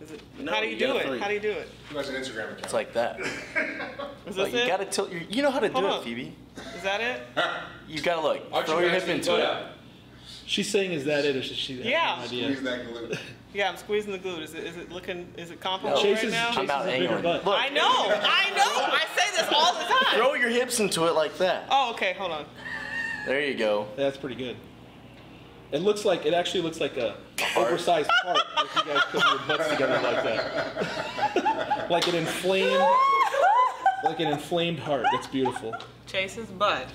Is it? No, How do you do it? How do you do it? Who has an Instagram account? It's like that. Is Like, this you gotta tilt your. You know how to do it, Phoebe. Is that it? You gotta look. Throw your hip into it. She's saying, is that it, or should she have Yeah. no idea? Squeeze that glute. Yeah, I'm squeezing the glute. Is it looking? Is it comparable Chase right now? Chase I'm out is a bigger angling. butt. Look, I know. I say this all the time. throw your hips into it like that. Oh, okay. Hold on. There you go. That's pretty good. It actually looks like a oversized heart if you guys put your butts together like that. like an inflamed heart. That's beautiful. Chase's butt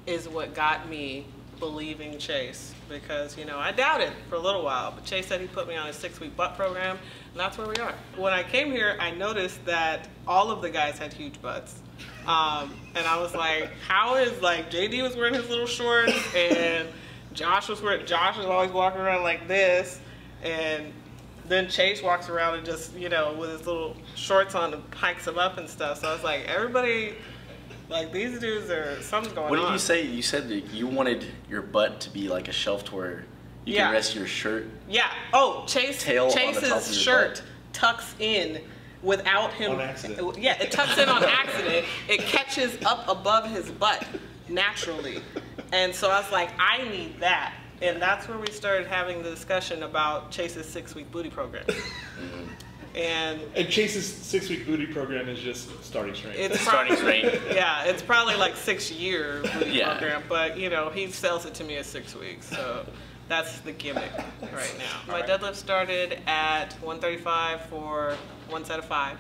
is what got me believing Chase, because I doubted for a little while, but Chase said he put me on a 6-week butt program, and that's where we are. When I came here, I noticed that all of the guys had huge butts, and I was like, how is JD was wearing his little shorts, and Josh was always walking around like this, and then Chase walks around and just with his little shorts on and hikes him up and stuff. So I was like, everybody. These dudes are, something's going on. What did you say? You said that you wanted your butt to be like a shelf to where you can rest your shirt. Yeah. Oh, Chase's shirt tucks in without him. On accident. Yeah, it tucks in on accident. It catches up above his butt naturally. And so I was like, I need that. And that's where we started having the discussion about Chase's 6-week booty program. And Chase's 6-week booty program is just starting strength. It's starting strength. Yeah, it's probably like 6-year booty program, but he sells it to me as 6 weeks, so that's the gimmick right now. My deadlift started at 135 for 1 set of 5,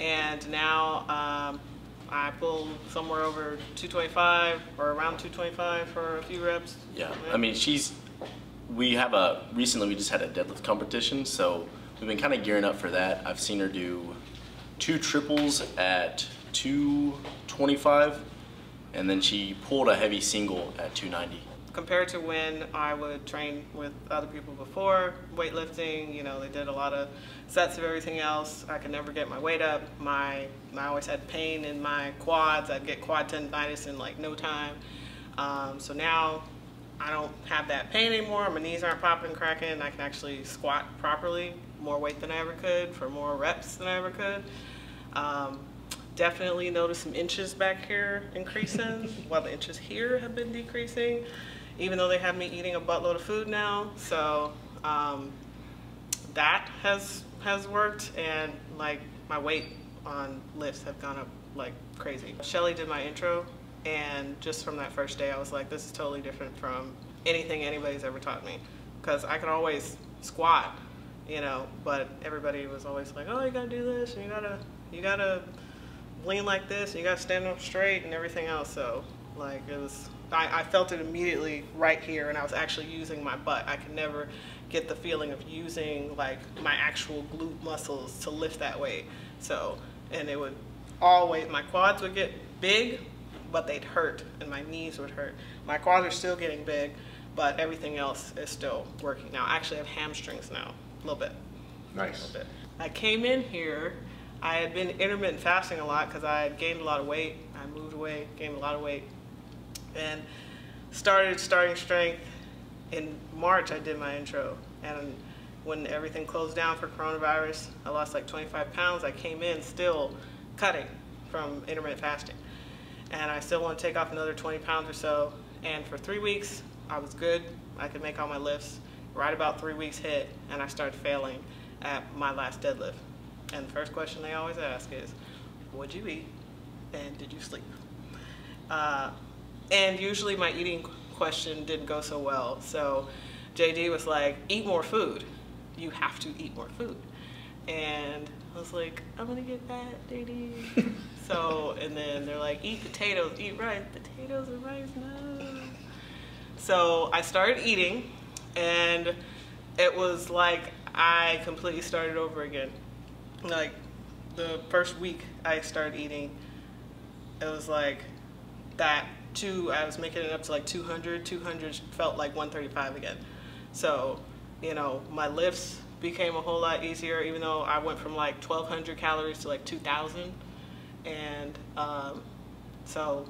and now I pull somewhere over 225 or around 225 for a few reps. Yeah, I mean recently we just had a deadlift competition, so we've been kind of gearing up for that. I've seen her do 2 triples at 225, and then she pulled a heavy single at 290. Compared to when I would train with other people before, weightlifting, they did a lot of sets of everything else. I could never get my weight up. I always had pain in my quads. I'd get quad tendinitis in like no time. So now I don't have that pain anymore. My knees aren't popping and cracking. I can actually squat properly, more weight than I ever could, for more reps than I ever could. Definitely noticed some inches back here increasing, while the inches here have been decreasing, even though they have me eating a buttload of food now. So that has worked, and my weight on lifts have gone up like crazy. Shelly did my intro, and just from that first day I was like, this is totally different from anything anybody's ever taught me, because I could always squat, but everybody was always like, oh, you gotta do this, and you gotta lean like this, and you gotta stand up straight and everything else. So I felt it immediately right here, and I was actually using my butt. I could never get the feeling of using my actual glute muscles to lift that weight. So, and it would always, my quads would get big, but they'd hurt, and my knees would hurt. My quads are still getting big, but everything else is still working. Now, I actually have hamstrings now, a little bit. Nice. A little bit. I came in here, I had been intermittent fasting a lot because I had gained a lot of weight. I moved away, gained a lot of weight, and starting strength. In March, I did my intro, and when everything closed down for coronavirus, I lost like 25 pounds. I came in still cutting from intermittent fasting, and I still want to take off another 20 pounds or so. And for 3 weeks, I was good. I could make all my lifts. Right about 3 weeks hit, and I started failing at my last deadlift. And the first question they always ask is, what'd you eat, and did you sleep? And usually my eating question didn't go so well. So JD was like, eat more food. You have to eat more food. And I was like, I'm gonna get fat, JD. So, and then they're like, eat potatoes, eat rice. Potatoes and rice, no. So I started eating, and it was like I completely started over again. Like the first week I started eating, it was like that I was making it up to like 200 felt like 135 again. So, my lifts became a whole lot easier, even though I went from like 1,200 calories to like 2,000. And so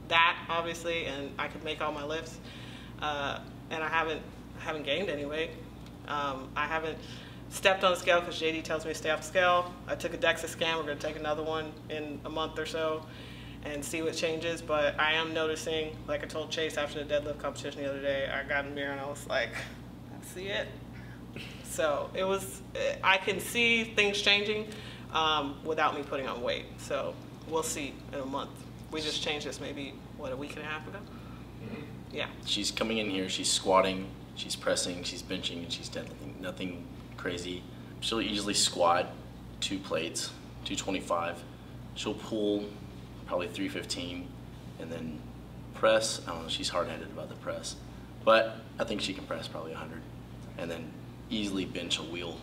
that obviously, and I could make all my lifts, and I haven't gained any weight. I haven't stepped on the scale because JD tells me to stay off the scale. I took a DEXA scan. We're going to take another one in a month or so and see what changes. But I am noticing, like I told Chase after the deadlift competition the other day, I got in the mirror and I was like, I see it. So it was, I can see things changing without me putting on weight. So we'll see in a month. We just changed this maybe, what, a week and a half ago? Yeah. She's coming in here, she's squatting, she's pressing, she's benching, and she's deadlifting. Nothing crazy. She'll easily squat 2 plates, 225. She'll pull probably 315, and then press. I don't know, she's hard-headed about the press, but I think she can press probably 100, and then easily bench a wheel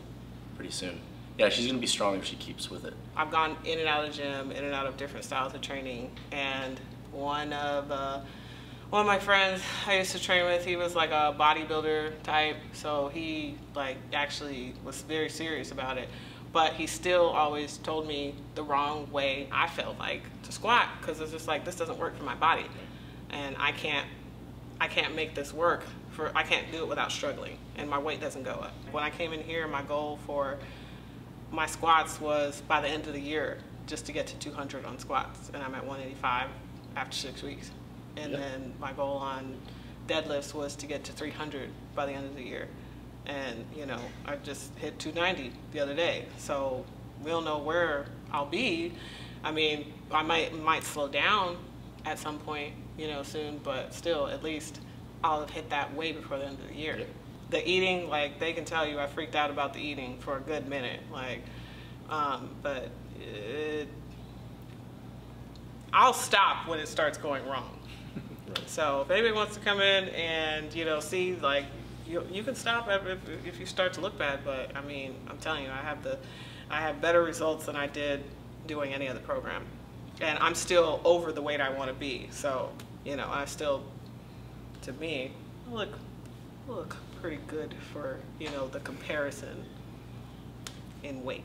pretty soon. Yeah, she's gonna be strong if she keeps with it. I've gone in and out of the gym, in and out of different styles of training, and one of my friends I used to train with, he was like a bodybuilder type, so he like actually was very serious about it, but he still always told me the wrong way I felt like to squat, because it's just like, this doesn't work for my body, and I can't make this work. I can't do it without struggling, and my weight doesn't go up. When I came in here, my goal for my squats was by the end of the year just to get to 200 on squats, and I'm at 185 after 6 weeks. And then my goal on deadlifts was to get to 300 by the end of the year. And you know, I just hit 290 the other day. So we don't know where I'll be. I mean, I might slow down at some point, you know, soon, but still, at least I'll have hit that way before the end of the year. Yep. The eating, like, they can tell you I freaked out about the eating for a good minute, like, but I'll stop when it starts going wrong. Right. So if anybody wants to come in and, you know, see, like, you can stop if you start to look bad, but I mean, I'm telling you, I have better results than I did doing any other program, and I'm still over the weight I want to be. So, you know, I still, to me, look pretty good for, you know, the comparison in weight.